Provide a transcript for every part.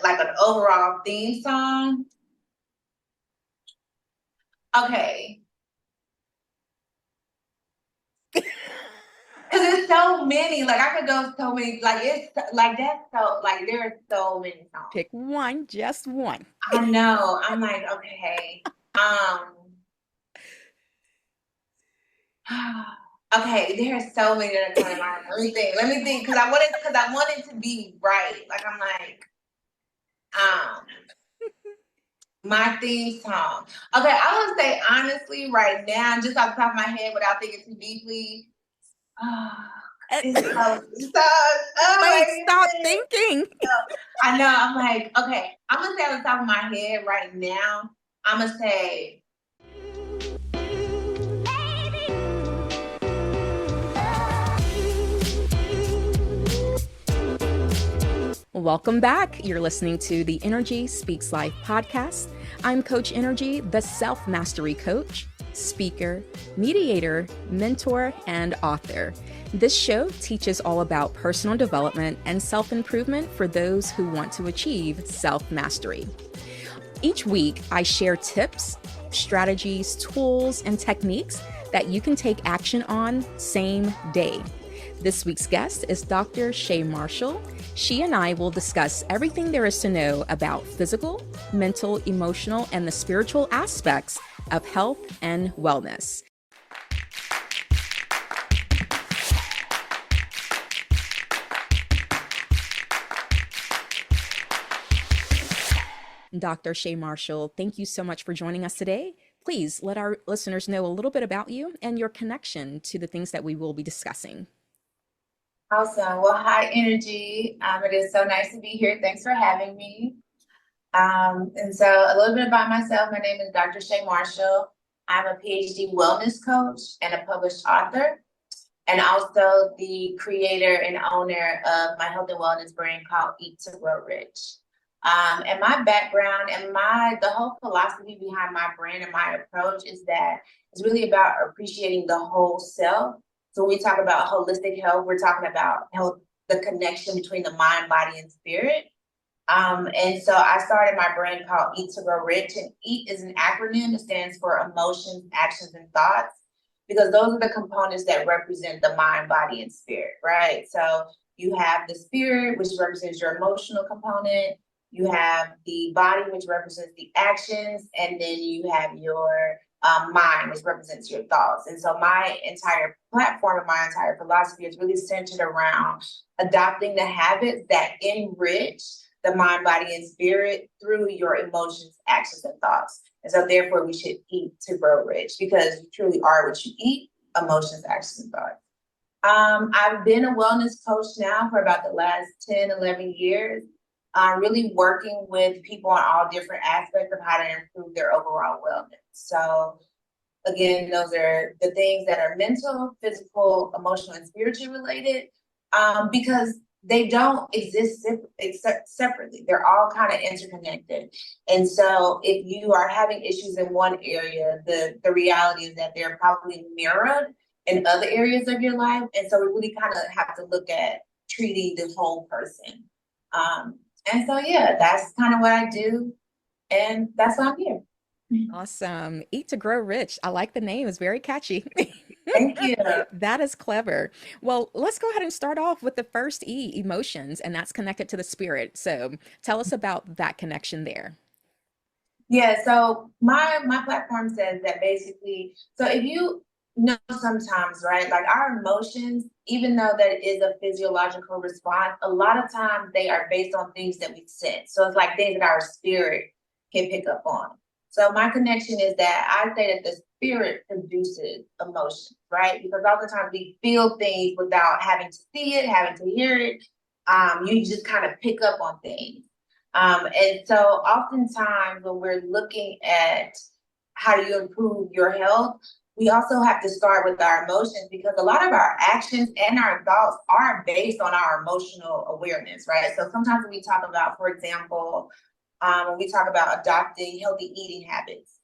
like an overall theme song. Okay. Because there's so many, like I could go so many, like it's like that's so like there are so many songs. Pick one, just one. I know. I'm like, okay. Okay, there are so many that are coming to mind. Let me think, because I want it to be right. Like I'm like, my theme song. Okay, I would say honestly, right now, just off the top of my head, without thinking too deeply. It's so Wait, stop thinking. I know. I'm like, okay. I'm gonna say on the top of my head right now. I'm gonna say. Welcome back. You're listening to the Nrgy Speaks Life podcast. I'm Coach Nrgy, the self-mastery coach, speaker, mediator, mentor, and author. This show teaches all about personal development and self-improvement for those who want to achieve self-mastery. Each week, I share tips, strategies, tools, and techniques that you can take action on same day. This week's guest is Dr. Shay Marshall. She and I will discuss everything there is to know about physical, mental, emotional, and the spiritual aspects of health and wellness. Dr. Shay Marshall, thank you so much for joining us today. Please let our listeners know a little bit about you and your connection to the things that we will be discussing. Awesome. Well, hi, Nrgy. It is so nice to be here. Thanks for having me. And so a little bit about myself. My name is Dr. Shay Marshall. I'm a PhD wellness coach and a published author, and also the creator and owner of my health and wellness brand called Eat2GrowRich. And my background and the whole philosophy behind my brand and my approach is that it's really about appreciating the whole self. So when we talk about holistic health, we're talking about health, the connection between the mind, body, and spirit. And so I started my brand called Eat2GrowRich, and EAT is an acronym. It stands for emotions, actions, and thoughts, because those are the components that represent the mind, body, and spirit, right? So you have the spirit, which represents your emotional component. You have the body, which represents the actions, and then you have your mind, which represents your thoughts. And so my entire platform and my entire philosophy is really centered around adopting the habits that enrich the mind, body, and spirit through your emotions, actions, and thoughts. And so therefore we should eat to grow rich, because you truly are what you eat: emotions, actions, and thoughts. I've been a wellness coach now for about the last 10, 11 years. Really working with people on all different aspects of how to improve their overall wellness. So again, those are the things that are mental, physical, emotional, and spiritual related, because they don't exist separately. They're all kind of interconnected. And so if you are having issues in one area, the reality is that they're probably mirrored in other areas of your life. And so we really kind of have to look at treating the whole person. And so, yeah, that's kind of what I do. And that's why I'm here. Awesome. Eat2GrowRich. I like the name. It's very catchy. Thank you. That is clever. Well, let's go ahead and start off with the first E, emotions, and that's connected to the spirit. So tell us about that connection there. Yeah, so my platform says that basically, so if you know sometimes, right, like our emotions, even though that is a physiological response, a lot of times they are based on things that we sense. So it's like things that our spirit can pick up on. So my connection is that I say that the spirit produces emotions, right? Because oftentimes we feel things without having to see it, having to hear it. You just kind of pick up on things. And so oftentimes when we're looking at how do you improve your health, we also have to start with our emotions, because a lot of our actions and our thoughts are based on our emotional awareness, right? So sometimes when we talk about, for example, when we talk about adopting healthy eating habits,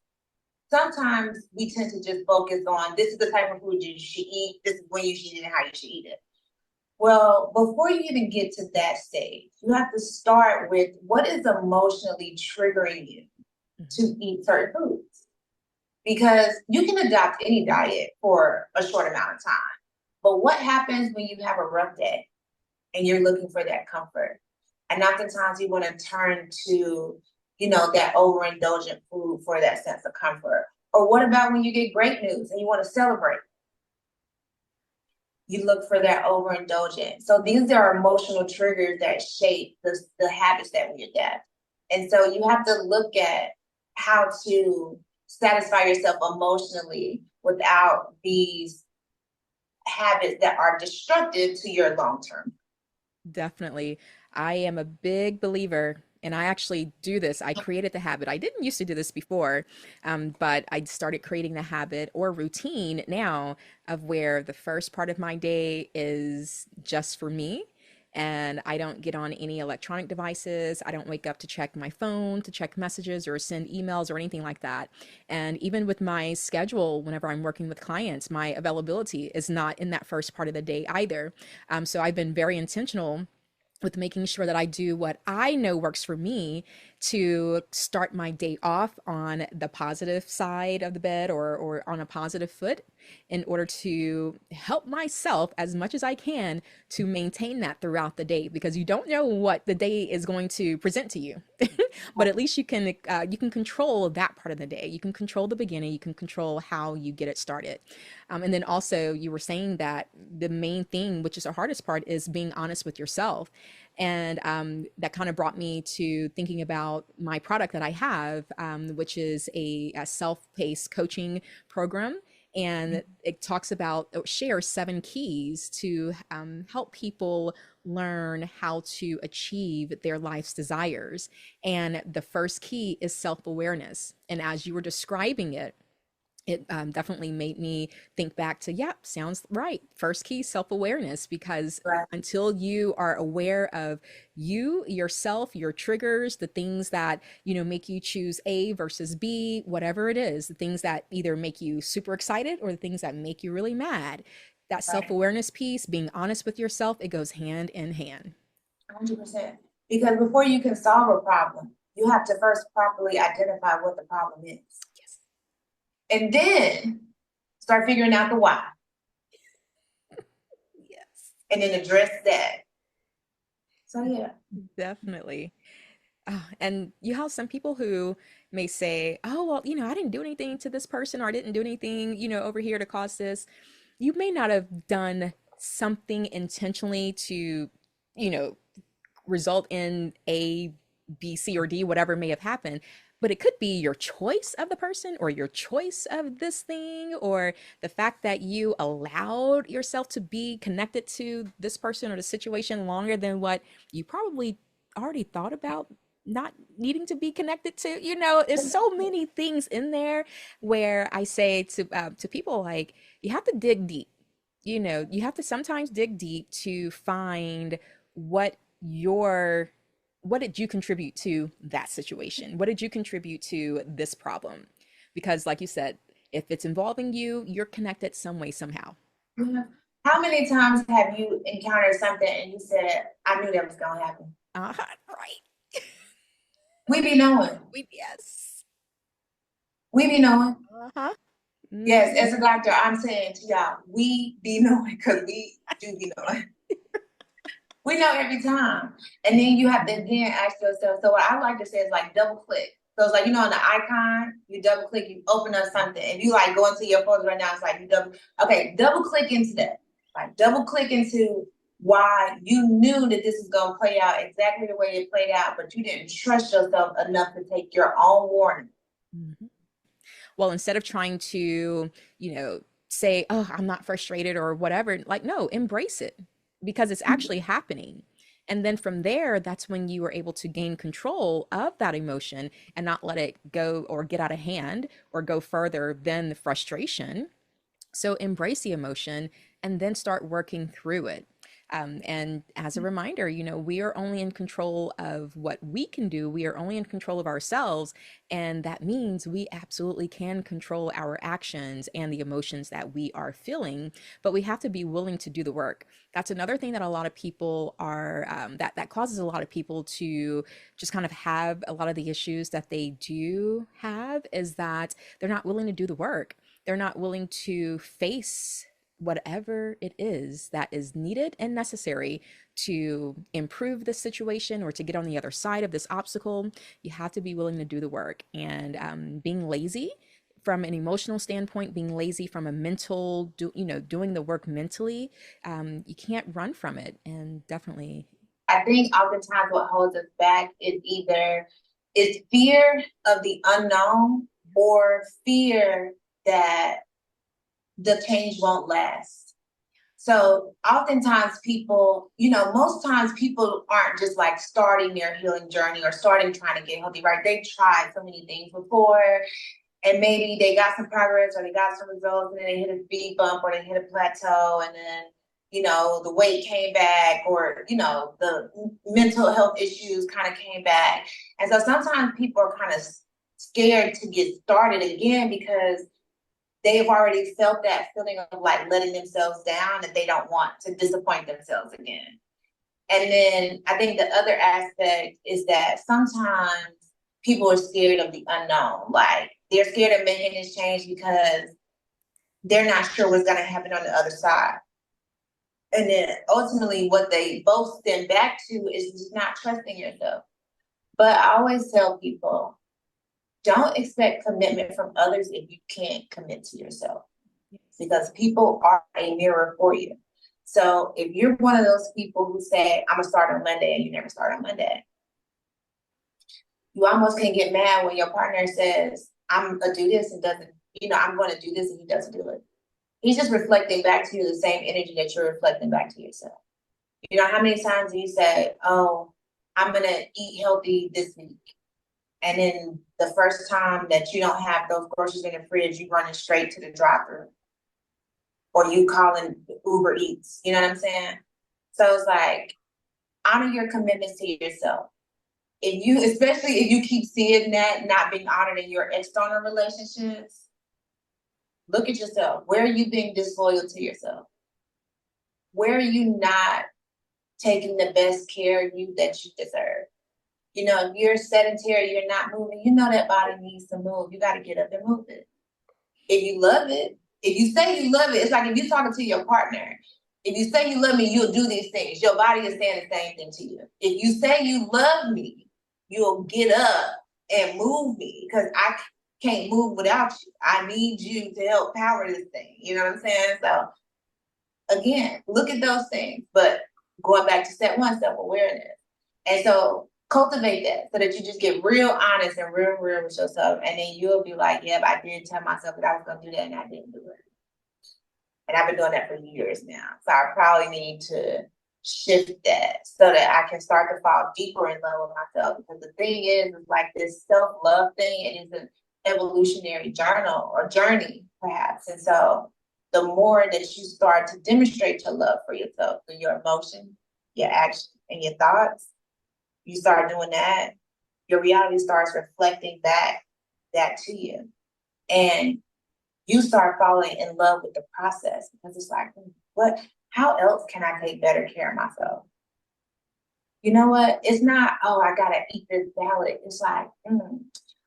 sometimes we tend to just focus on this is the type of food you should eat, this is when you should eat it, and how you should eat it. Well, before you even get to that stage, you have to start with what is emotionally triggering you to Mhm. eat certain foods. Because you can adopt any diet for a short amount of time. But what happens when you have a rough day and you're looking for that comfort? And oftentimes you want to turn to, that overindulgent food for that sense of comfort. Or what about when you get great news and you want to celebrate? You look for that overindulgence. So these are emotional triggers that shape the habits that we adapt. And so you have to look at how to satisfy yourself emotionally without these habits that are destructive to your long term. Definitely. I am a big believer, and I actually do this. I created the habit. I didn't used to do this before, but I started creating the habit or routine now of where the first part of my day is just for me. And I don't get on any electronic devices. I don't wake up to check my phone, to check messages or send emails or anything like that. And even with my schedule, whenever I'm working with clients, my availability is not in that first part of the day either. So I've been very intentional with making sure that I do what I know works for me to start my day off on the positive side of the bed or on a positive foot in order to help myself as much as I can to maintain that throughout the day because you don't know what the day is going to present to you. But at least you can control that part of the day. You can control the beginning, you can control how you get it started. And then also you were saying that the main thing, which is the hardest part, is being honest with yourself. And that kind of brought me to thinking about my product that I have, which is a self-paced coaching program. And it talks about, it shares 7 keys to help people learn how to achieve their life's desires. And the first key is self awareness. And as you were describing it, it definitely made me think back to, yeah, sounds right. First key, self awareness, because Right. until you are aware of you, yourself, your triggers, the things that, make you choose A versus B, whatever it is, the things that either make you super excited or the things that make you really mad, that self Right. awareness piece, being honest with yourself, it goes hand in hand. 100%. Because before you can solve a problem, you have to first properly identify what the problem is. Yes. And then start figuring out the why Yes, and then address that. So yeah. definitely. And you have some people who may say, oh, well, I didn't do anything to this person or I didn't do anything, over here to cause this. You may not have done something intentionally to, you know, result in A, B, C, or D, whatever may have happened. But it could be your choice of the person or your choice of this thing or the fact that you allowed yourself to be connected to this person or the situation longer than what you probably already thought about not needing to be connected to. There's so many things in there where I say to people, like, you have to dig deep. You have to sometimes dig deep to find what your what did you contribute to that situation? What did you contribute to this problem? Because like you said, if it's involving you, you're connected some way somehow. Yeah. How many times have you encountered something and you said, I knew that was gonna happen? Uh-huh, right. We be knowing. Yes. We be knowing. Uh-huh. Yes, Mhm. as a doctor, I'm saying to y'all, we be knowing because we do be knowing. We know every time. And then you have to again ask yourself. So what I like to say is like double click. So it's like, on the icon, you double click, you open up something. If you like go into your photos right now, it's like double click into that. Like double click into why you knew that this is gonna play out exactly the way it played out, but you didn't trust yourself enough to take your own warning. Mhm. Well, instead of trying to, say, oh, I'm not frustrated or whatever, like, no, embrace it because it's actually happening. And then from there, that's when you are able to gain control of that emotion and not let it go or get out of hand or go further than the frustration. So embrace the emotion and then start working through it. And as a reminder, we are only in control of what we can do. We are only in control of ourselves. And that means we absolutely can control our actions and the emotions that we are feeling, but we have to be willing to do the work. That's another thing that a lot of people are, that causes a lot of people to just kind of have a lot of the issues that they do have, is that they're not willing to do the work. They're not willing to face whatever it is that is needed and necessary to improve the situation or to get on the other side of this obstacle. You have to be willing to do the work. And being lazy from an emotional standpoint, being lazy from a mental, doing the work mentally, you can't run from it. And definitely, I think oftentimes what holds us back is either is fear of the unknown or fear that the change won't last. So oftentimes people, most times people aren't just like starting their healing journey or starting trying to get healthy, right? They've tried so many things before, and maybe they got some progress or they got some results, and then they hit a speed bump or they hit a plateau, and then the weight came back, or the mental health issues kind of came back. And so sometimes people are kind of scared to get started again because they've already felt that feeling of like letting themselves down, and they don't want to disappoint themselves again. And then I think the other aspect is that sometimes people are scared of the unknown. Like they're scared of making this change because they're not sure what's going to happen on the other side. And then ultimately what they both stand back to is just not trusting yourself. But I always tell people, don't expect commitment from others if you can't commit to yourself, because people are a mirror for you. So if you're one of those people who say, I'm gonna start on Monday, and you never start on Monday, you almost can get mad when your partner says, I'm gonna do this and doesn't, I'm gonna do this and he doesn't do it. He's just reflecting back to you the same energy that you're reflecting back to yourself. How many times do you say, oh, I'm gonna eat healthy this week? And then the first time that you don't have those groceries in the fridge, you running straight to the drive-thru, or you calling Uber Eats. You know what I'm saying? So it's like, honor your commitments to yourself. Especially if you keep seeing that not being honored in your external relationships, look at yourself. Where are you being disloyal to yourself? Where are you not taking the best care of you that you deserve? If you're sedentary, you're not moving, that body needs to move. You got to get up and move it. If you love it, if you say you love it, it's like if you're talking to your partner. If you say you love me, you'll do these things. Your body is saying the same thing to you. If you say you love me, you'll get up and move me, because I can't move without you. I need you to help power this thing. You know what I'm saying? So again, look at those things. But going back to step one, self-awareness. And so cultivate that so that you just get real honest and real with yourself. And then you'll be like, yep, I did tell myself that I was going to do that and I didn't do it. And I've been doing that for years now. So I probably need to shift that so that I can start to fall deeper in love with myself. Because the thing is like this self-love thing, it is an evolutionary journey, perhaps. And so the more that you start to demonstrate your love for yourself, through your emotions, your actions, and your thoughts, you start doing that, your reality starts reflecting back that to you. And you start falling in love with the process, because it's like, how else can I take better care of myself? You know what? It's not, oh, I gotta eat this salad. It's like,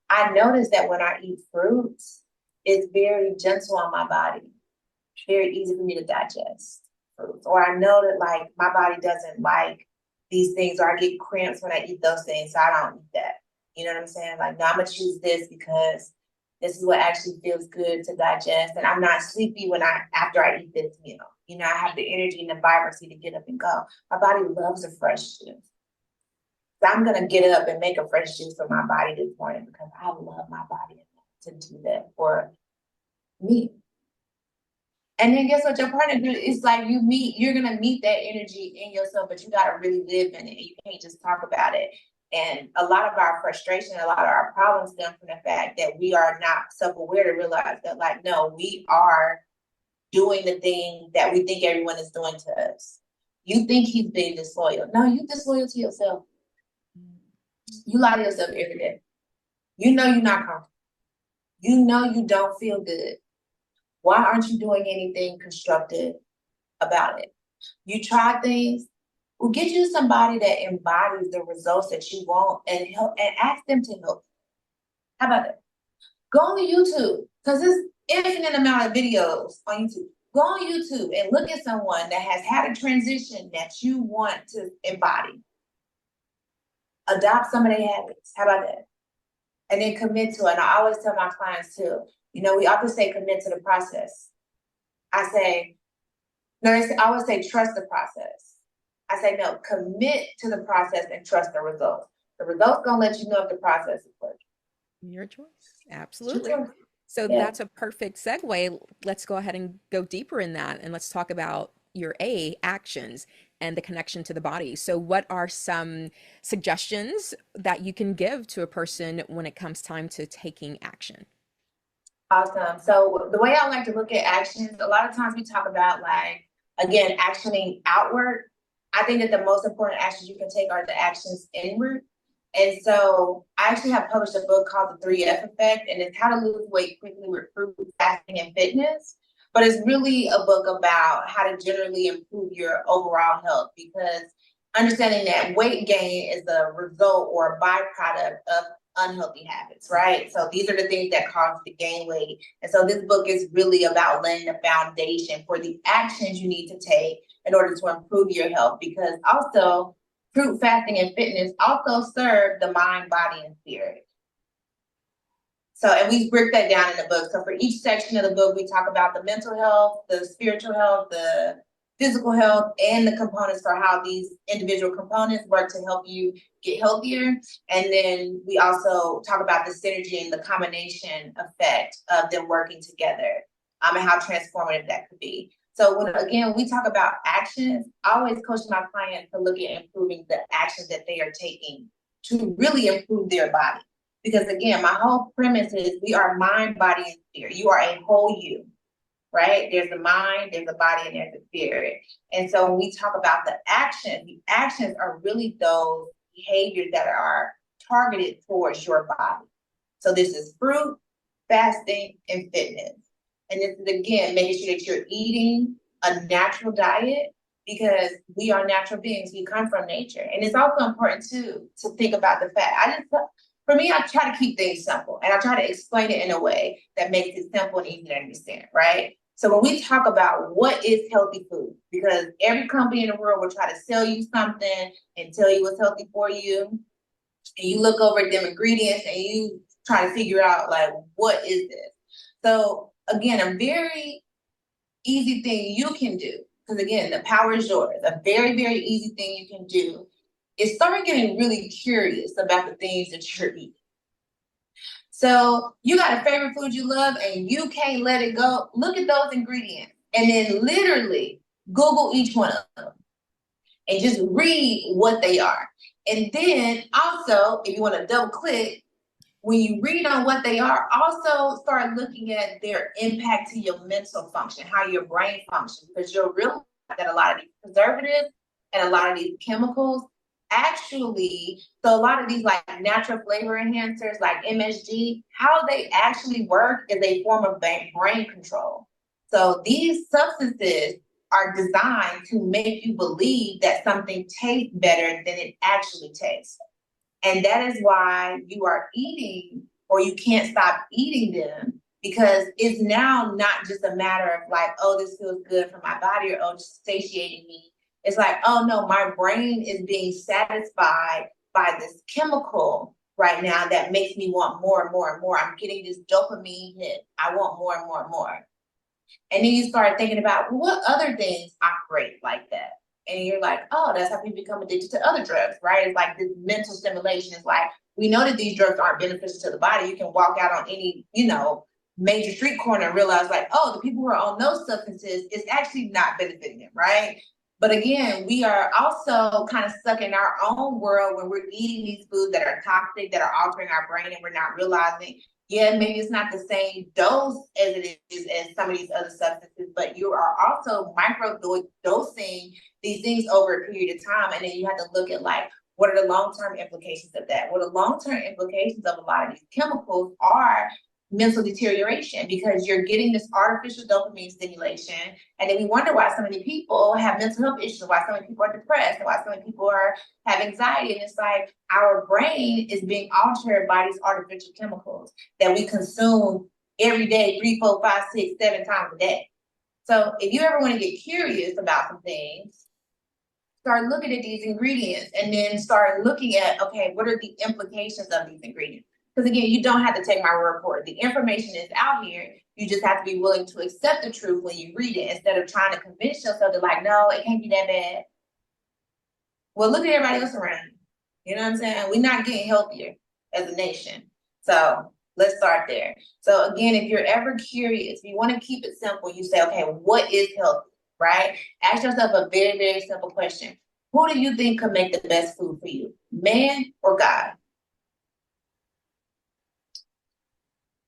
I notice that when I eat fruits, it's very gentle on my body. It's very easy for me to digest fruits. Or I know that like my body doesn't like these things, or I get cramps when I eat those things, so I don't eat that. You know what I'm saying? Like, no, I'm gonna choose this because this is what actually feels good to digest, and I'm not sleepy after I eat this meal. I have the energy and the vibrancy to get up and go. My body loves a fresh juice. So I'm gonna get up and make a fresh juice for my body this morning, because I love my body enough to do that for me. And then guess what your partner do? It's like you're gonna meet that energy in yourself, but you gotta really live in it. You can't just talk about it. And a lot of our frustration, a lot of our problems stem from the fact that we are not self-aware to realize that, like, no, we are doing the thing that we think everyone is doing to us. You think he's being disloyal. No, you disloyal to yourself. You lie to yourself every day. You know you're not comfortable. You know you don't feel good. Why aren't you doing anything constructive about it? You try things. Well, get you somebody that embodies the results that you want and help and ask them to help. How about that? Go on YouTube, because there's infinite amount of videos on YouTube. Go on YouTube and look at someone that has had a transition that you want to embody. Adopt some of their habits. How about that? And then commit to it. And I always tell my clients too, we often say commit to the process. I always say trust the process. I say, no, commit to the process and trust the results. The results gonna let you know if the process is working. Your choice. Absolutely. Your choice. So Yeah. that's a perfect segue. Let's go ahead and go deeper in that. And let's talk about your actions and the connection to the body. So what are some suggestions that you can give to a person when it comes time to taking action? Awesome. So the way I like to look at actions, a lot of times we talk about again, actioning outward. I think that the most important actions you can take are the actions inward. And so I actually have published a book called The 3F Effect, and it's how to lose weight quickly with fruit, fasting, and fitness. But it's really a book about how to generally improve your overall health, because understanding that weight gain is a result or a byproduct of unhealthy habits, right? So these are the things that cause you to gain weight. And so this book is really about laying the foundation for the actions you need to take in order to improve your health, because also fruit, fasting, and fitness also serve the mind, body, and spirit. So, and we break that down in the book. So for each section of the book, we talk about the mental health, the spiritual health, the physical health, and the components for how these individual components work to help you get healthier. And then we also talk about the synergy and the combination effect of them working together, and how transformative that could be. So when we talk about actions, I always coach my clients to look at improving the actions that they are taking to really improve their body. Because again, my whole premise is we are mind, body, and spirit. You are a whole you, right? There's the mind, there's the body, and there's the spirit. And so when we talk about the actions are really those behaviors that are targeted towards your body. So this is fruit, fasting, and fitness. And this is, again, making sure that you're eating a natural diet, because we are natural beings. We come from nature. And it's also important, too, to think about the fact. For me, I try to keep things simple, and I try to explain it in a way that makes it simple and easy to understand, right? So when we talk about what is healthy food, because every company in the world will try to sell you something and tell you what's healthy for you, and you look over at them ingredients and you try to figure out, what is this? So again, a very easy thing you can do, because again, the power is yours. A very, very easy thing you can do is start getting really curious about the things that you're eating. So you got a favorite food you love and you can't let it go. Look at those ingredients and then literally Google each one of them and just read what they are. And then also, if you want to double click, when you read on what they are, also start looking at their impact to your mental function, how your brain functions, because you'll realize that a lot of these preservatives and a lot of these chemicals actually, so a lot of these natural flavor enhancers like MSG, how they actually work is a form of brain control. So these substances are designed to make you believe that something tastes better than it actually tastes. And that is why you are eating, or you can't stop eating them, because it's now not just a matter of oh, this feels good for my body, or oh, it's satiating me. It's oh no, my brain is being satisfied by this chemical right now that makes me want more and more and more. I'm getting this dopamine hit. I want more and more and more. And then you start thinking about what other things operate like that. And you're oh, that's how people become addicted to other drugs, right? It's this mental stimulation. It's we know that these drugs aren't beneficial to the body. You can walk out on any, major street corner and realize oh, the people who are on those substances is actually not benefiting them, right? But again, we are also kind of stuck in our own world where we're eating these foods that are toxic, that are altering our brain, and we're not realizing, yeah, maybe it's not the same dose as it is as some of these other substances, but you are also dosing these things over a period of time. And then you have to look at like, what are the long-term implications of that? Well, the long-term implications of a lot of these chemicals are mental deterioration, because you're getting this artificial dopamine stimulation. And then we wonder why so many people have mental health issues, why so many people are depressed, and why so many people have anxiety. And it's like our brain is being altered by these artificial chemicals that we consume every day, 3, 4, 5, 6, 7 times a day. So if you ever want to get curious about some things, start looking at these ingredients and then start looking at, okay, what are the implications of these ingredients? Because again, you don't have to take my word for it. The information is out here. You just have to be willing to accept the truth when you read it, instead of trying to convince yourself that like, no, it can't be that bad. Well, look at everybody else around you. You know what I'm saying? We're not getting healthier as a nation. So let's start there. So again, if you're ever curious, if you want to keep it simple, you say, okay, what is healthy, right? Ask yourself a very, very simple question. Who do you think could make the best food for you, man or God?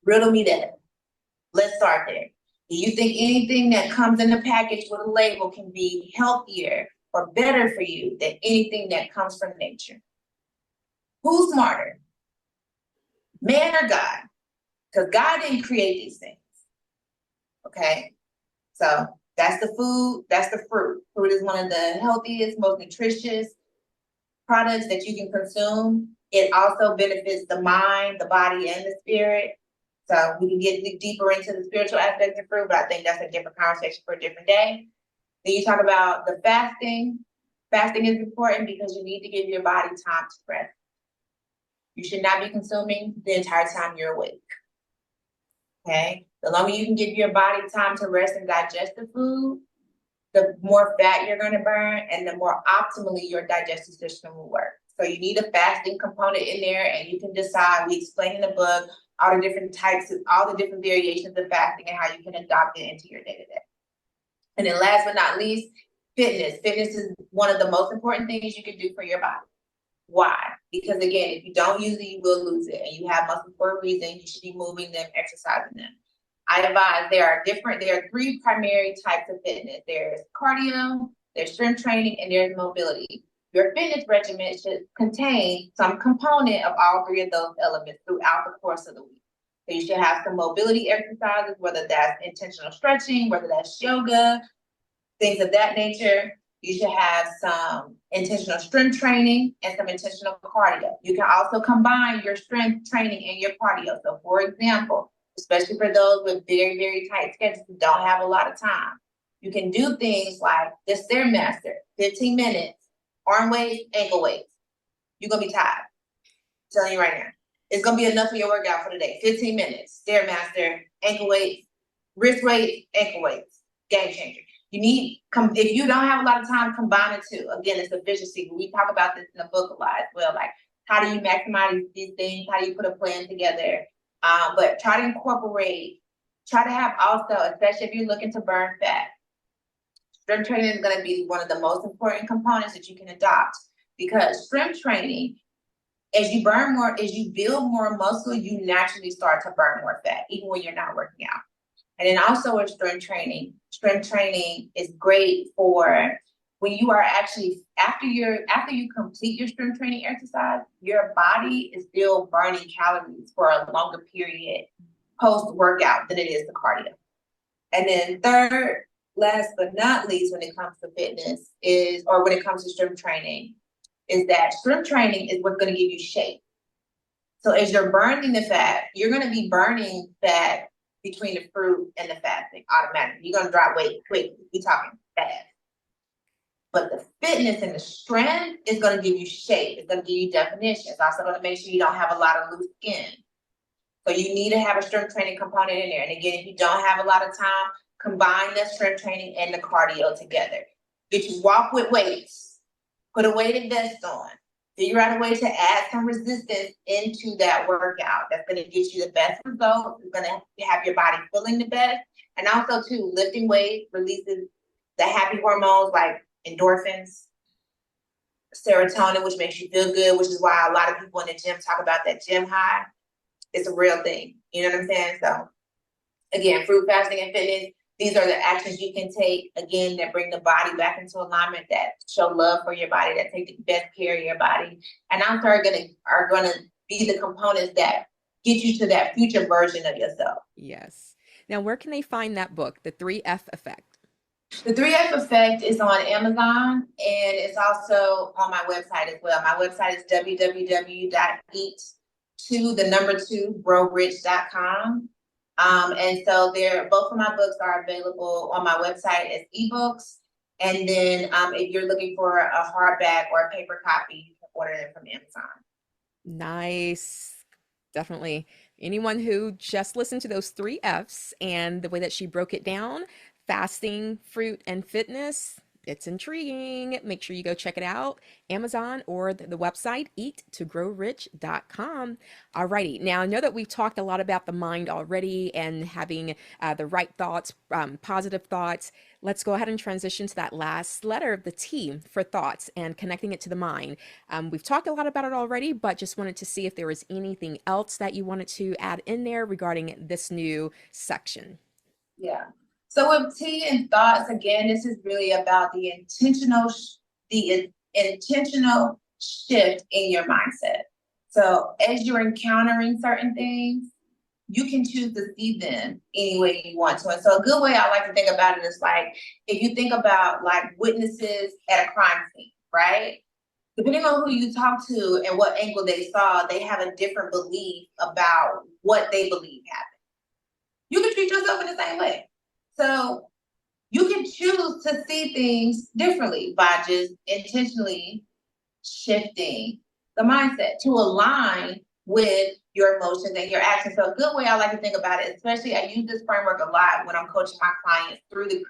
Riddle me that. Let's start there. Do you think anything that comes in the package with a label can be healthier or better for you than anything that comes from nature? Who's smarter, man or God? Because God didn't create these things. Okay, so that's the food, that's the fruit. Fruit is one of the healthiest, most nutritious products that you can consume. It also benefits the mind, the body, and the spirit. So we can get deeper into the spiritual aspects of fruit, but I think that's a different conversation for a different day. Then you talk about the fasting. Fasting is important because you need to give your body time to rest. You should not be consuming the entire time you're awake. Okay? The longer you can give your body time to rest and digest the food, the more fat you're going to burn, and the more optimally your digestive system will work. So you need a fasting component in there, and you can decide. We explain in the book all the different types of, all the different variations of fasting and how you can adopt it into your day-to-day. And then last but not least, fitness. Fitness is one of the most important things you can do for your body. Why? Because again, if you don't use it, you will lose it. And you have muscles for a reason. You should be moving them, exercising them. I advise there are 3 primary types of fitness. There's cardio, there's strength training, and there's mobility. Your fitness regimen should contain some component of all 3 of those elements throughout the course of the week. So you should have some mobility exercises, whether that's intentional stretching, whether that's yoga, things of that nature. You should have some intentional strength training and some intentional cardio. You can also combine your strength training and your cardio. So for example, especially for those with very, very tight schedules who don't have a lot of time, you can do things like the Stairmaster, 15 minutes, arm weights, ankle weights. You're going to be tired. I'm telling you right now. It's going to be enough for your workout for the day. 15 minutes, Stairmaster, ankle weights, wrist weights, ankle weights. Game changer. You need, if you don't have a lot of time, combine the 2. Again, it's efficiency. We talk about this in the book a lot as well. Like, how do you maximize these things? How do you put a plan together? But try to incorporate, try to have also, especially if you're looking to burn fat, strength training is going to be one of the most important components that you can adopt, because strength training, as you burn more, as you build more muscle, you naturally start to burn more fat, even when you're not working out. And then also with strength training is great for when you are actually, after you complete your strength training exercise, your body is still burning calories for a longer period post-workout than it is the cardio. And then third, last but not least, when it comes to fitness when it comes to strength training, is that strength training is what's going to give you shape. So as you're burning the fat, you're going to be burning fat between the fruit and the fasting automatically. You're going to drop weight quickly. We're talking fast. But the fitness and the strength is going to give you shape. It's going to give you definition. It's also going to make sure you don't have a lot of loose skin. So you need to have a strength training component in there. And again, if you don't have a lot of time, combine the strength training and the cardio together. Get you walk with weights. Put a weighted vest on. Figure out a way to add some resistance into that workout. That's going to get you the best results. It's going to have your body feeling the best. And also, too, lifting weights releases the happy hormones like endorphins, serotonin, which makes you feel good, which is why a lot of people in the gym talk about that gym high. It's a real thing. You know what I'm saying? So again, fruit, fasting, and fitness, these are the actions you can take, again, that bring the body back into alignment, that show love for your body, that take the best care of your body. And I'm sorry, are gonna be the components that get you to that future version of yourself. Yes. Now, where can they find that book, The 3F Effect? The 3F Effect is on Amazon, and it's also on my website as well. My website is www.eat2growrich.com. And so both of my books are available on my website as ebooks. And then if you're looking for a hardback or a paper copy, you can order them from Amazon. Nice. Definitely. Anyone who just listened to those 3 F's and the way that she broke it down, fasting, fruit, and fitness, it's intriguing. Make sure you go check it out. Amazon or the website, eat2growrich.com. Alrighty. Now, I know that we've talked a lot about the mind already and having the right thoughts, positive thoughts. Let's go ahead and transition to that last letter of the T for thoughts and connecting it to the mind. We've talked a lot about it already, but just wanted to see if there was anything else that you wanted to add in there regarding this new section. Yeah. So with T and thoughts, again, this is really about the intentional shift in your mindset. So as you're encountering certain things, you can choose to see them any way you want to. And so a good way I like to think about it is like, if you think about like witnesses at a crime scene, right? Depending on who you talk to and what angle they saw, they have a different belief about what they believe happened. You can treat yourself in the same way. So you can choose to see things differently by just intentionally shifting the mindset to align with your emotions and your actions. So a good way I like to think about it, especially I use this framework a lot when I'm coaching my clients through the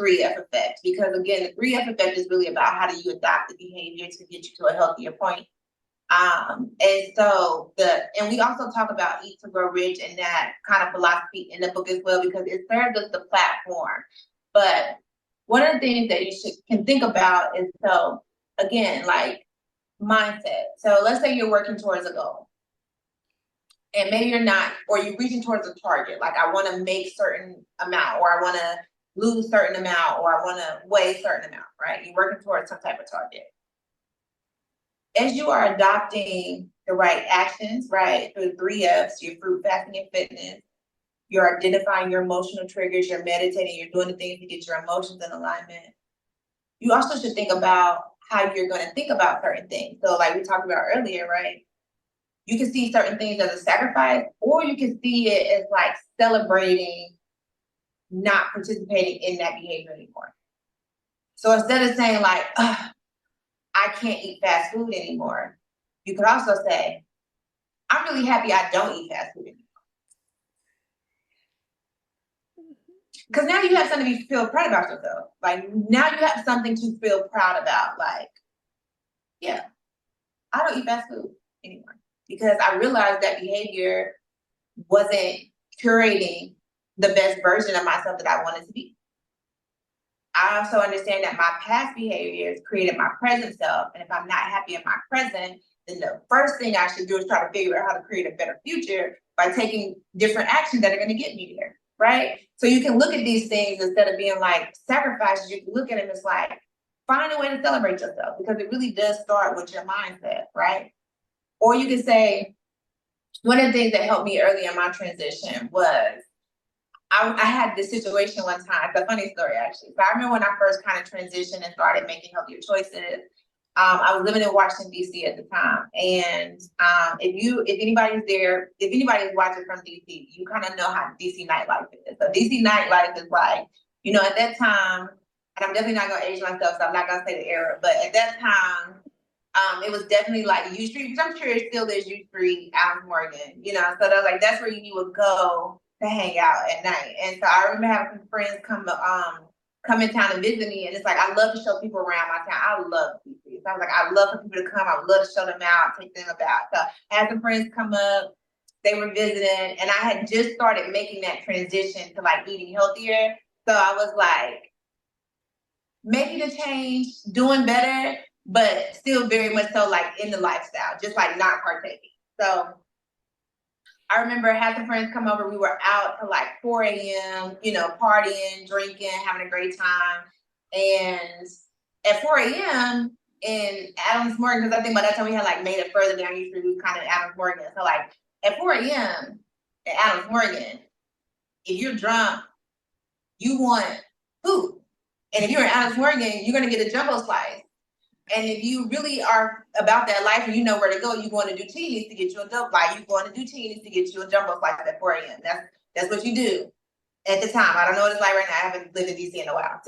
3F effect, because again, the 3F effect is really about how do you adopt the behavior to get you to a healthier point. And we also talk about Eat to Grow Rich and that kind of philosophy in the book as well, because it serves as the platform. But one of the things that you can think about is, so again, like mindset. So let's say you're working towards a goal and maybe you're not, or you're reaching towards a target. Like I want to make certain amount, or I want to lose certain amount, or I want to weigh certain amount, right? You're working towards some type of target. As you are adopting the right actions, right, through the 3Fs, your fruit, fasting, and fitness, you're identifying your emotional triggers, you're meditating, you're doing the things to get your emotions in alignment. You also should think about how you're going to think about certain things. So like we talked about earlier, right? You can see certain things as a sacrifice, or you can see it as like celebrating not participating in that behavior anymore. So instead of saying like, I can't eat fast food anymore, you could also say, I'm really happy I don't eat fast food anymore. Because now you have something to feel proud about yourself. Like now you have something to feel proud about. Like, yeah, I don't eat fast food anymore because I realized that behavior wasn't curating the best version of myself that I wanted to be. I also understand that my past behaviors created my present self. And if I'm not happy in my present, then the first thing I should do is try to figure out how to create a better future by taking different actions that are going to get me there, right? So you can look at these things instead of being like sacrifices. You can look at them as like, find a way to celebrate yourself, because it really does start with your mindset, right? Or you can say, one of the things that helped me early in my transition was, I had this situation one time. It's a funny story, actually. So I remember when I first kind of transitioned and started making healthier choices. I was living in Washington, D.C. at the time. And if anybody's watching from D.C., you kind of know how D.C. nightlife is. So D.C. nightlife is like, at that time, and I'm definitely not going to age myself, so I'm not going to say the era, but at that time, it was definitely like U Street, which I'm sure it still is U Street, Allen Morgan, so that's where you would go to hang out at night. And so I remember having some friends come in town and visit me, and it's like I love to show people around my town. I love DC. So I was like, I love for people to come. I would love to show them out, take them about. So I had some friends come up, they were visiting, and I had just started making that transition to like eating healthier. So I was like, making a change, doing better, but still very much so like in the lifestyle, just like not partaking. So I remember having friends come over. We were out till like 4 a.m., partying, drinking, having a great time. And at 4 a.m. in Adams Morgan, because I think by that time we had like made it further down East Street, we were kind of Adams Morgan. So like at 4 a.m. at Adams Morgan, if you're drunk, you want food. And if you're in Adams Morgan, you're gonna get a jumbo slice. And if you really are about that life and you know where to go, you're going to do teenies to get you a jumbo slice. You're going to do teenies to get you a jumbo slice at 4 a.m. That's what you do at the time. I don't know what it's like right now. I haven't lived in DC in a while.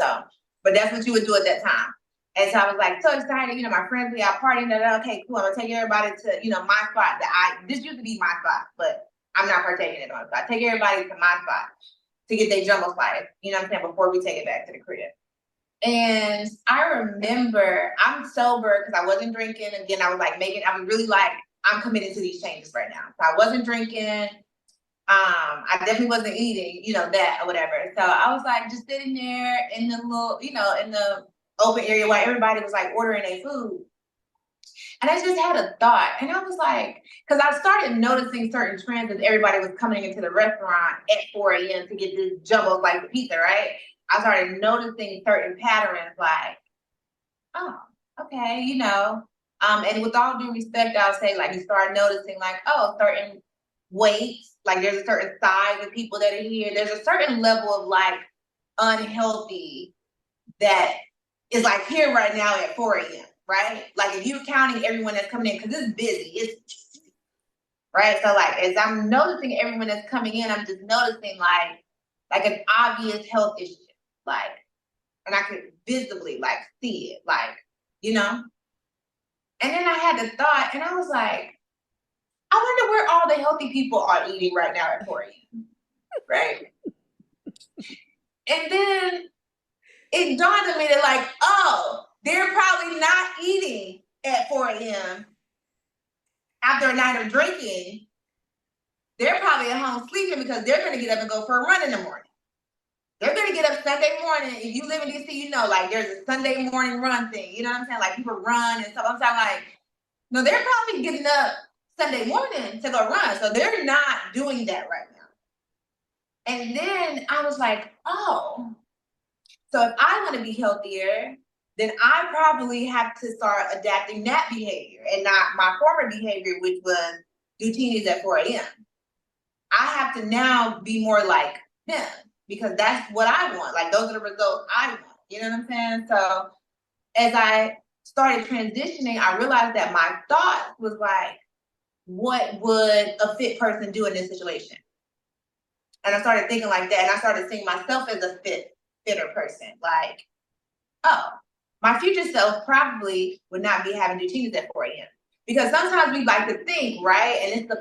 But that's what you would do at that time. And so I was like so excited, my friends be out partying, okay, cool. I'm gonna take everybody to, my spot this used to be my spot, but I'm not partaking in it on. So I take everybody to my spot to get their jumbo slice, before we take it back to the crib. And I remember I'm sober because I wasn't drinking. Again, I was really like, I'm committed to these changes right now. So I wasn't drinking. I definitely wasn't eating, that or whatever. So I was like just sitting there in the little, in the open area while everybody was like ordering their food. And I just had a thought. And I was like, because I started noticing certain trends as everybody was coming into the restaurant at 4 a.m. to get this jumbo slice of pizza, right? I started noticing certain patterns like, oh, okay, and with all due respect, I'll say like you start noticing like, oh, certain weights, like there's a certain size of people that are here. There's a certain level of like unhealthy that is like here right now at 4 a.m., right? Like if you're counting everyone that's coming in, because it's busy, right? So like as I'm noticing everyone that's coming in, I'm just noticing like an obvious health issue. Like, and I could visibly like see it, like, And then I had the thought, and I was like, I wonder where all the healthy people are eating right now at 4 a.m. Right? And then it dawned on me that like, oh, they're probably not eating at 4 a.m. after a night of drinking. They're probably at home sleeping because they're going to get up and go for a run in the morning. They're going to get up Sunday morning. If you live in DC, like there's a Sunday morning run thing. You know what I'm saying? Like people run and stuff. I'm saying like, no, they're probably getting up Sunday morning to go run. So they're not doing that right now. And then I was like, oh, so if I want to be healthier, then I probably have to start adapting that behavior and not my former behavior, which was do teenies at 4 a.m. I have to now be more like them, because that's what I want. Like those are the results I want. You know what I'm saying? So as I started transitioning, I realized that my thought was like, what would a fit person do in this situation? And I started thinking like that. And I started seeing myself as a fitter person. Like, oh, my future self probably would not be having routines at 4 a.m. Because sometimes we like to think, right? And it's a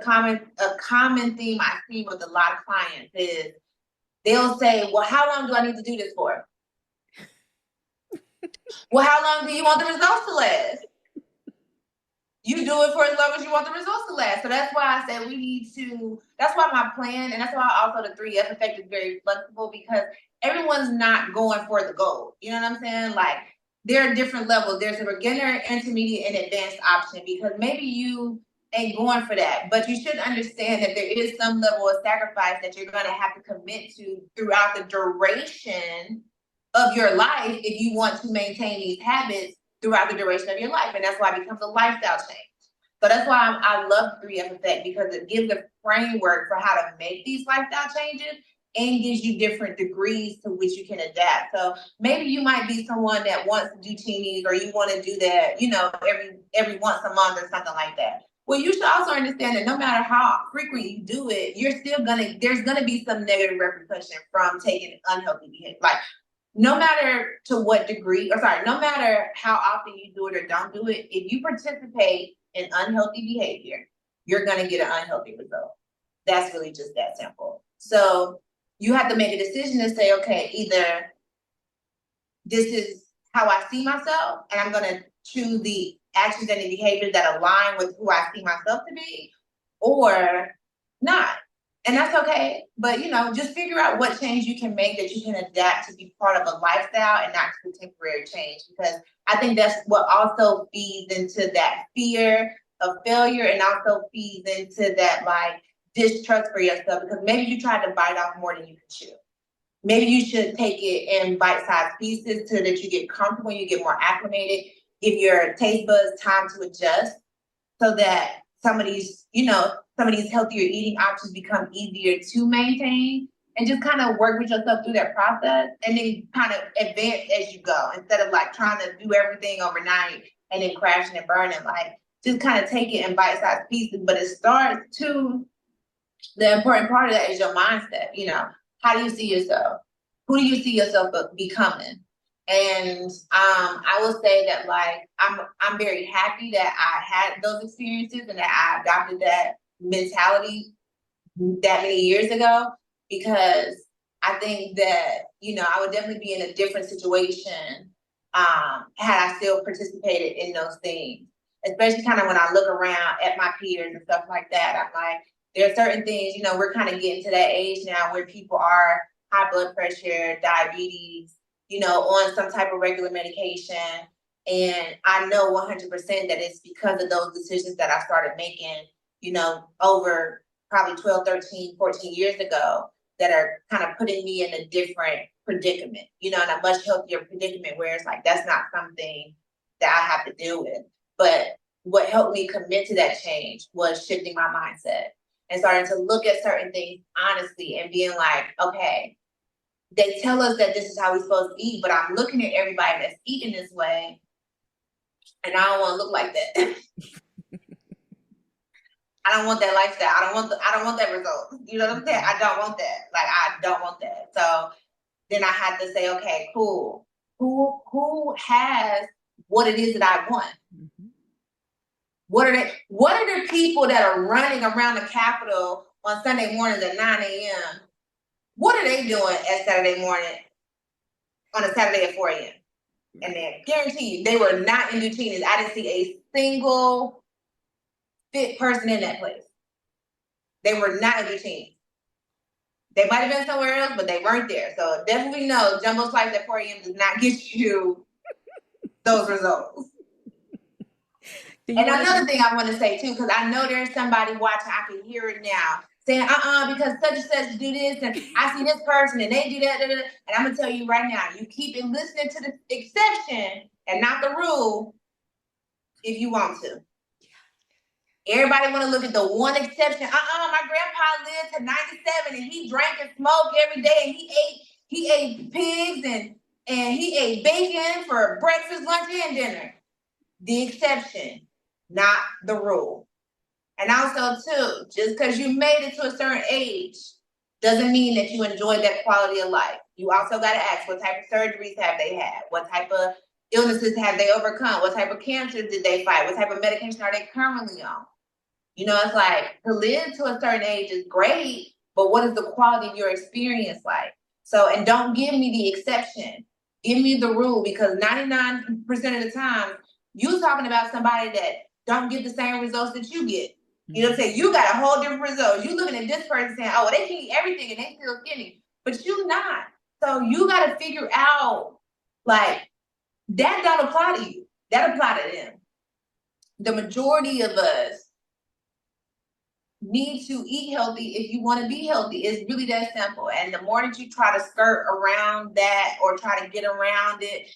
common theme I see with a lot of clients is they'll say, well, how long do I need to do this for? Well, how long do you want the results to last? You do it for as long as you want the results to last. So that's why I said that's why my plan, and that's why also the 3F effect is very flexible, because everyone's not going for the goal. You know what I'm saying? Like there are different levels. There's a beginner, intermediate, and advanced option, because maybe you ain't going for that, but you should understand that there is some level of sacrifice that you're going to have to commit to throughout the duration of your life if you want to maintain these habits throughout the duration of your life. And that's why it becomes a lifestyle change. So that's why I love 3F effect, because it gives a framework for how to make these lifestyle changes and gives you different degrees to which you can adapt. So maybe you might be someone that wants to do teenies, or you want to do that, every once a month or something like that. Well, you should also understand that no matter how frequent you do it, there's gonna be some negative repercussion from taking unhealthy behavior. Like no matter to what degree, no matter how often you do it or don't do it, if you participate in unhealthy behavior, you're gonna get an unhealthy result. That's really just that simple. So you have to make a decision to say, okay, either this is how I see myself, and I'm gonna choose the actions and the behaviors that align with who I see myself to be, or not. And that's okay. But, just figure out what change you can make that you can adapt to be part of a lifestyle and not just a temporary change. Because I think that's what also feeds into that fear of failure, and also feeds into that like distrust for yourself, because maybe you tried to bite off more than you can chew. Maybe you should take it in bite-sized pieces so that you get comfortable, you get more acclimated, give your taste buds time to adjust, so that some of these, some of these healthier eating options become easier to maintain, and just kind of work with yourself through that process, and then kind of advance as you go, instead of like trying to do everything overnight and then crashing and burning. Like, just kind of take it in bite-sized pieces. But it starts to, the important part of that is your mindset. How do you see yourself? Who do you see yourself becoming? And I will say that like I'm very happy that I had those experiences and that I adopted that mentality that many years ago, because I think that I would definitely be in a different situation had I still participated in those things. Especially kind of when I look around at my peers and stuff like that, I'm like, there are certain things, we're kind of getting to that age now where people are high blood pressure, diabetes, on some type of regular medication. And I know 100% that it's because of those decisions that I started making, over probably 12, 13, 14 years ago, that are kind of putting me in a different predicament, in a much healthier predicament, where it's like, that's not something that I have to deal with. But what helped me commit to that change was shifting my mindset and starting to look at certain things honestly and being like, okay, they tell us that this is how we're supposed to eat, but I'm looking at everybody that's eating this way, and I don't want to look like that. I don't want that lifestyle. I don't want that result. You know what I'm saying? I don't want that. Like, I don't want that. So then I had to say, okay, cool. Who has what it is that I want? Mm-hmm. What are the people that are running around the Capitol on Sunday mornings at 9 a.m.? What are they doing at Saturday morning on a Saturday at 4 a.m.? And then guarantee you, they were not in bikinis. I didn't see a single fit person in that place. They were not in bikinis. They might have been somewhere else, but they weren't there. So definitely know jumbo slice at 4 a.m. does not get you those results. And another thing I want to say too, because I know there's somebody watching, I can hear it now, saying, because such and such do this, and I see this person, and they do that, and I'm going to tell you right now, you keep it listening to the exception and not the rule if you want to. Everybody want to look at the one exception. My grandpa lived to 97, and he drank and smoked every day, and he ate pigs, and he ate bacon for breakfast, lunch, and dinner. The exception, not the rule. And also too, just because you made it to a certain age doesn't mean that you enjoy that quality of life. You also got to ask, what type of surgeries have they had? What type of illnesses have they overcome? What type of cancer did they fight? What type of medication are they currently on? It's like, to live to a certain age is great, but what is the quality of your experience like? So, and don't give me the exception. Give me the rule, because 99% of the time, you're talking about somebody that don't get the same results that you get. You know what I'm saying? You got a whole different result. You looking at this person saying, oh, they can eat everything and they still skinny, but you not. So you got to figure out, like, that don't apply to you. That apply to them. The majority of us need to eat healthy if you want to be healthy. It's really that simple. And the more that you try to skirt around that or try to get around it,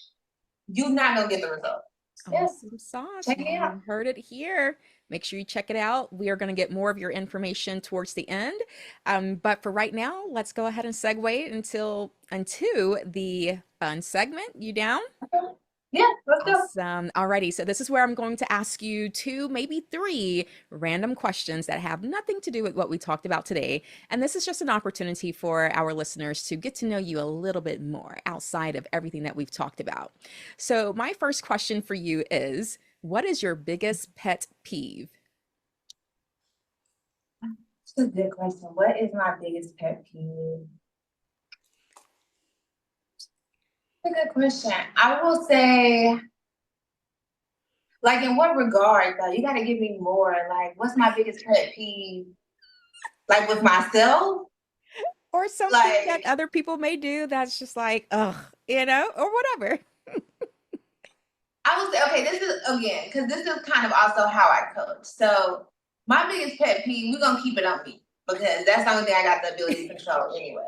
you're not going to get the result. Awesome sauce. Check it out. You heard it here. Make sure you check it out. We are going to get more of your information towards the end. But for right now, let's go ahead and segue into the fun segment. You down? Yeah, let's go. Awesome. Alrighty. So this is where I'm going to ask you 2, maybe 3 random questions that have nothing to do with what we talked about today. And this is just an opportunity for our listeners to get to know you a little bit more outside of everything that we've talked about. So my first question for you is, what is your biggest pet peeve? That's a good question. What is my biggest pet peeve? That's a good question. I will say, like, in what regard though? You got to give me more. Like, what's my biggest pet peeve? Like with myself, Or something that like other people may do that's just like, ugh, or whatever. I would say, okay, this is again, because this is kind of also how I coach. So my biggest pet peeve, we're gonna keep it on me because that's the only thing I got the ability to control anyway.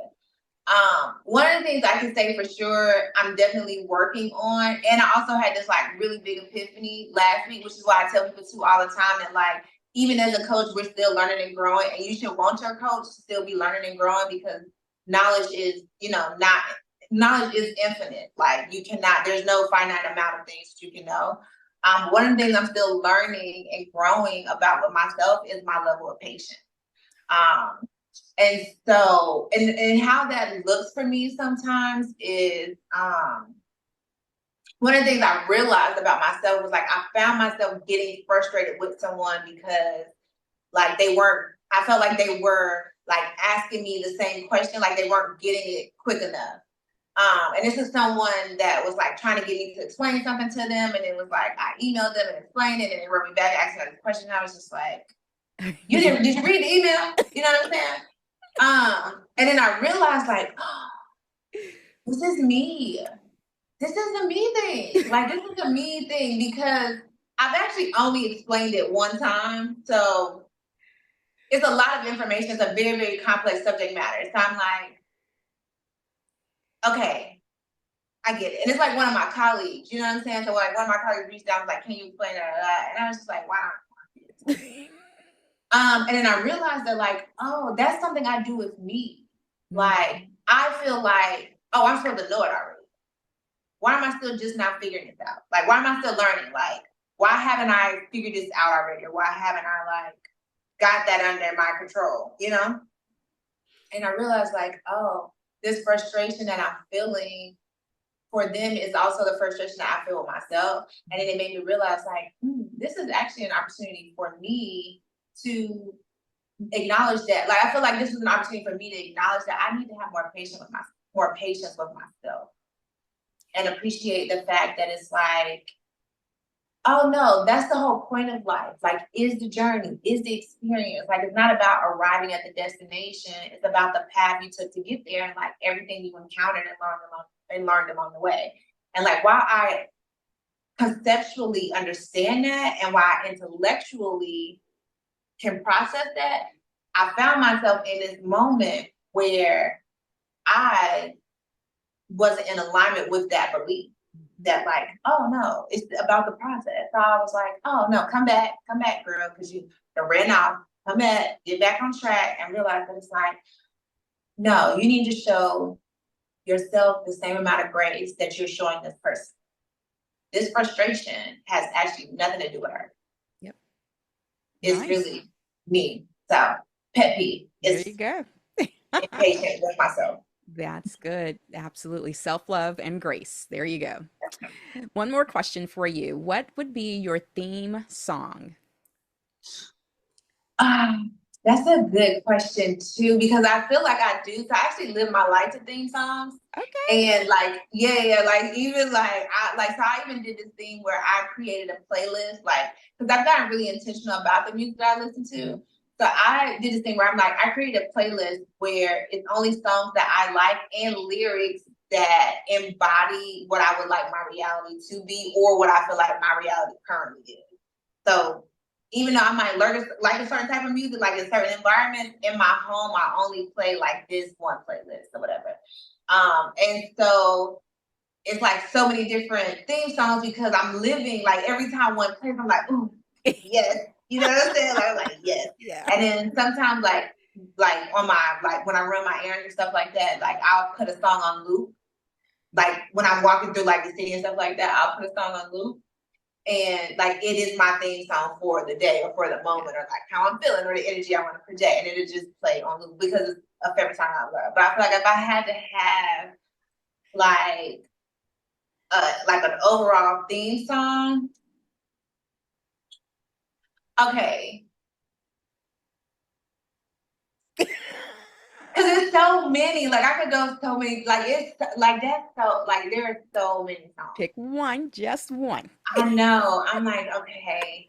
One of the things I can say for sure, I'm definitely working on, and I also had this like really big epiphany last week, which is why I tell people too all the time that like even as a coach, we're still learning and growing, and you should want your coach to still be learning and growing because knowledge is, not knowledge is infinite. Like you cannot, there's no finite amount of things that you can know. One of the things I'm still learning and growing about with myself is my level of patience. Um, and so, and how that looks for me sometimes is, one of the things I realized about myself was like, I found myself getting frustrated with someone because like I felt like they were like asking me the same question, like they weren't getting it quick enough. And this is someone that was like trying to get me to explain something to them. And it was like, I emailed them and explained it and they wrote me back asking me this question. And I was just like, did you read the email? You know what I'm saying? And then I realized like, oh, this is me. This is a me thing. Like this is a me thing because I've actually only explained it one time. So it's a lot of information. It's a very, very complex subject matter. So I'm like, okay, I get it. And it's like one of my colleagues, you know what I'm saying? So like one of my colleagues reached out and was like, can you explain that? And I was just like, wow. And then I realized that like, oh, that's something I do with me. Like, I feel like, oh, I'm supposed to know it already. Why am I still just not figuring this out? Like, why am I still learning? Like, why haven't I figured this out already? Or why haven't I like got that under my control, And I realized like, oh, this frustration that I'm feeling for them is also the frustration that I feel with myself. And then it made me realize like, this is actually an opportunity for me to acknowledge that. Like, I feel like this is an opportunity for me to acknowledge that I need to have more patience with myself and appreciate the fact that it's like, oh no, that's the whole point of life. Like, is the journey, is the experience. Like, it's not about arriving at the destination. It's about the path you took to get there and like everything you encountered and learned along the way. And like, while I conceptually understand that and while I intellectually can process that, I found myself in this moment where I wasn't in alignment with that belief. That like, oh no, it's about the process. So I was like, oh no, come back, girl, because you ran off. Come back, get back on track, and realize that it's like, no, you need to show yourself the same amount of grace that you're showing this person. This frustration has actually nothing to do with her. Yep. It's Nice. really me. So pet peeve There is you go. impatient with myself. That's good. Absolutely. Self-love and grace. There you go. One more question for you. What would be your theme song? That's a good question too, because I feel like I do. So I actually live my life to theme songs. Okay. And like, yeah, like even like so I even did this thing where I created a playlist, like, because I've gotten really intentional about the music that I listen to. So I did this thing where I'm like, I created a playlist where it's only songs that I like and lyrics that embody what I would like my reality to be or what I feel like my reality currently is. So even though I might like a certain type of music, like in certain environments, in my home, I only play like this one playlist or whatever. And so it's like so many different theme songs because I'm living like every time one plays, I'm like, ooh, yes. You know what I'm saying? Like, I'm like, yes. Yeah. And then sometimes like on my, like when I run my errands and stuff like that, like I'll put a song on loop. Like when I'm walking through like the city and stuff like that, I'll put a song on loop. And like it is my theme song for the day or for the moment or like how I'm feeling or the energy I want to project, and it'll just play on loop because it's a favorite song I love. But I feel like if I had to have like an overall theme song, okay, because it's so many. Like I could go so many. Like it's like that's so like there are so many songs. Pick one, just one. I know. I'm like, okay.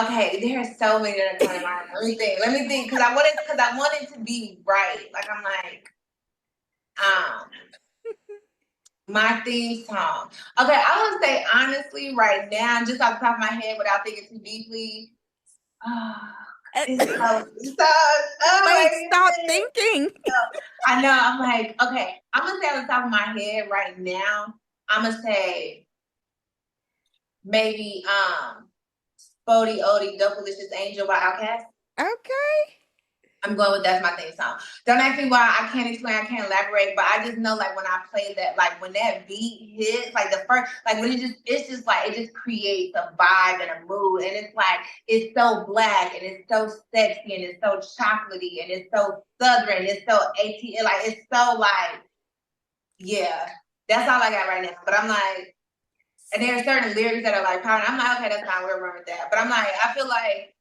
Okay, there are so many that are coming to mind. Let me think, because I want it to be right. Like I'm like, my theme song. Okay, I would say honestly, right now, just off the top of my head, without thinking too deeply, it's so. Oh Wait, my stop goodness. thinking. I know. I'm like, okay. I'm gonna say on the top of my head right now. I'm gonna say maybe Bodie Odie Double-licious Angel by Outkast. Okay. I'm going with that's my theme song. Don't ask me why. I can't explain. I can't elaborate. But I just know, like when I play that, like when that beat hits, like the first, like when it's just like it just creates a vibe and a mood, and it's like it's so black and it's so sexy and it's so chocolatey and it's so southern. It's so like it's so like yeah. That's all I got right now. But I'm like, and there are certain lyrics that are like, I'm like, okay, that's fine. We'll run with that. But I'm like, I feel like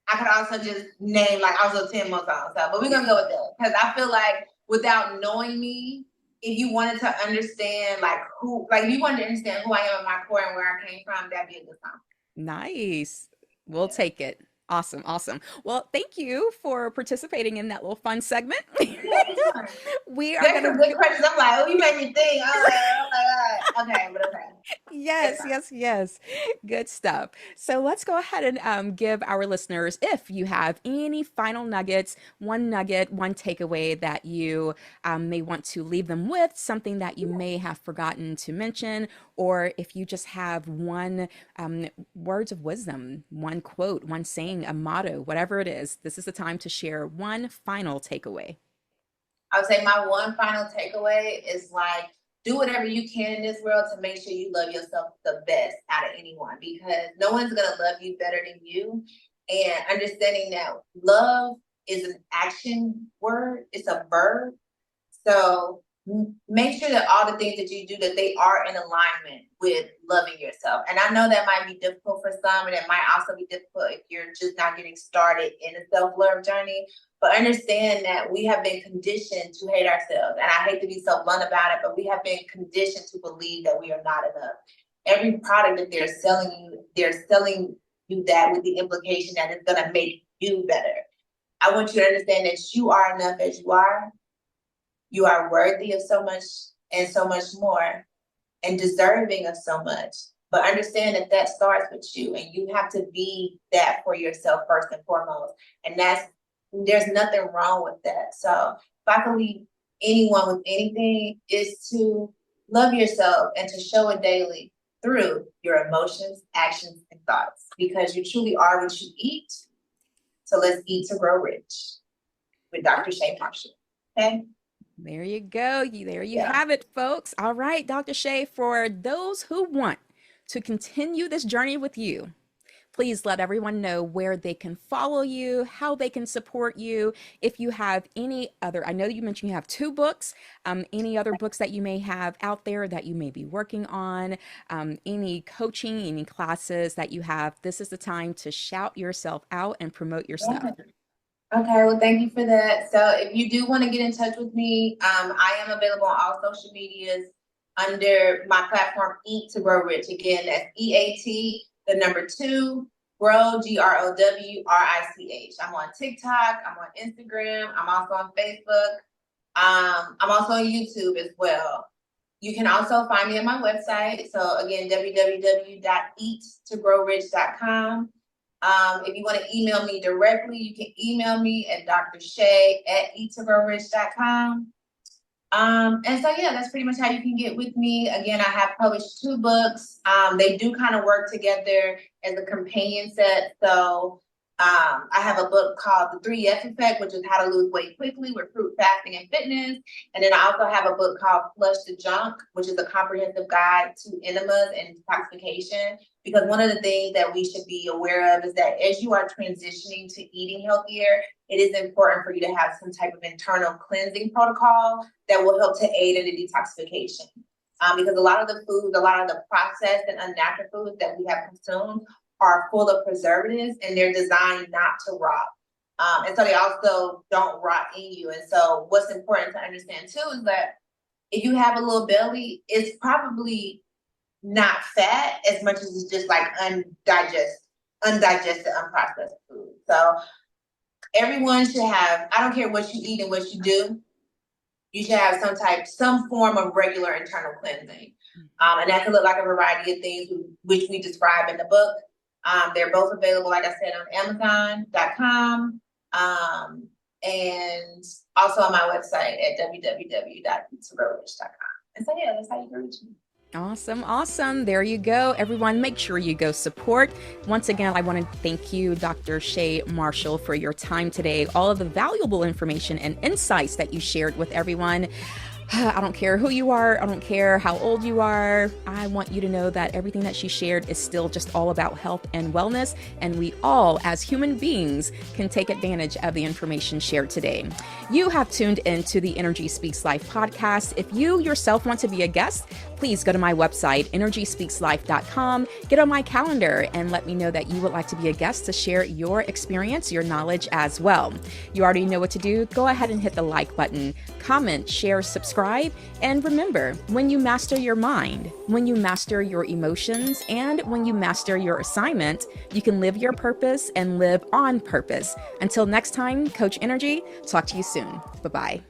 I could also just name like also 10 more songs. So, but we're gonna go with that because I feel like without knowing me, if you wanted to understand like who, like if you wanted to understand who I am at my core and where I came from, that'd be a good song. Nice. We'll take it. Awesome. Awesome. Well, thank you for participating in that little fun segment. Yeah, it's fun. We are There's going some to. good questions. I'm like, oh, you made me think. I'm like, oh my God. Okay, but okay. Yes, yes, yes. Good stuff. So let's go ahead and give our listeners, if you have any final nuggets, one nugget, one takeaway that you may want to leave them with, something that you may have forgotten to mention, or if you just have one words of wisdom, one quote, one saying, a motto, whatever it is, this is the time to share one final takeaway. I would say my one final takeaway is like, do whatever you can in this world to make sure you love yourself the best out of anyone because no one's going to love you better than you. And understanding that love is an action word, it's a verb. So make sure that all the things that you do, that they are in alignment with loving yourself. And I know that might be difficult for some, and it might also be difficult if you're just not getting started in a self-love journey. But understand that we have been conditioned to hate ourselves. And I hate to be so blunt about it, but we have been conditioned to believe that we are not enough. Every product that they're selling you that with the implication that it's going to make you better. I want you to understand that you are enough as you are. You are worthy of so much and so much more and deserving of so much. But understand that that starts with you and you have to be that for yourself first and foremost. And there's nothing wrong with that. So if I can leave anyone with anything is to love yourself and to show it daily through your emotions, actions, and thoughts because you truly are what you eat. So let's eat to grow rich with Dr. Shay Marshall. Okay? There you go. There you Yeah. have it, folks. All right, Dr. Shay, for those who want to continue this journey with you, please let everyone know where they can follow you, how they can support you. If you have any other, I know you mentioned you have 2 books, any other books that you may have out there that you may be working on, any coaching, any classes that you have, this is the time to shout yourself out and promote your stuff. Okay, well, thank you for that. So if you do want to get in touch with me, I am available on all social medias under my platform, Eat2GrowRich. Again, that's EAT, the number 2, grow, GROWRICH. I'm on TikTok, I'm on Instagram, I'm also on Facebook. I'm also on YouTube as well. You can also find me on my website. So again, www.eat2growrich.com. If you want to email me directly, you can email me at drshay@eat2growrich.com. And so, yeah, that's pretty much how you can get with me. Again, I have published 2 books. They do kind of work together as a companion set. So I have a book called The 3F Effect, which is how to lose weight quickly with fruit, fasting, and fitness. And then I also have a book called Flush the Junk, which is a comprehensive guide to enemas and detoxification. Because one of the things that we should be aware of is that as you are transitioning to eating healthier, it is important for you to have some type of internal cleansing protocol that will help to aid in the detoxification. Because a lot of the foods, a lot of the processed and unnatural foods that we have consumed are full of preservatives and they're designed not to rot. And so they also don't rot in you. And so what's important to understand too is that if you have a little belly, it's probably not fat as much as it's just like undigested. undigested, unprocessed food. So everyone should have, I don't care what you eat and what you do, you should have some form of regular internal cleansing. And that can look like a variety of things, which we describe in the book. They're both available, like I said, on Amazon.com, and also on my website at www.Eat2GrowRich.com. And so, yeah, that's how you can reach me. Awesome. There you go. Everyone, make sure you go support. Once again, I want to thank you, Dr. Shay Marshall, for your time today, all of the valuable information and insights that you shared with everyone. I don't care who you are. I don't care how old you are. I want you to know that everything that she shared is still just all about health and wellness. And we all, as human beings, can take advantage of the information shared today. You have tuned into the Nrgy Speaks Life podcast. If you yourself want to be a guest, please go to my website, nrgyspeakslife.com, get on my calendar, and let me know that you would like to be a guest to share your experience, your knowledge as well. You already know what to do. Go ahead and hit the like button, comment, share, subscribe, and remember, when you master your mind, when you master your emotions, and when you master your assignment, you can live your purpose and live on purpose. Until next time, Coach Nrgy, talk to you soon. Bye-bye.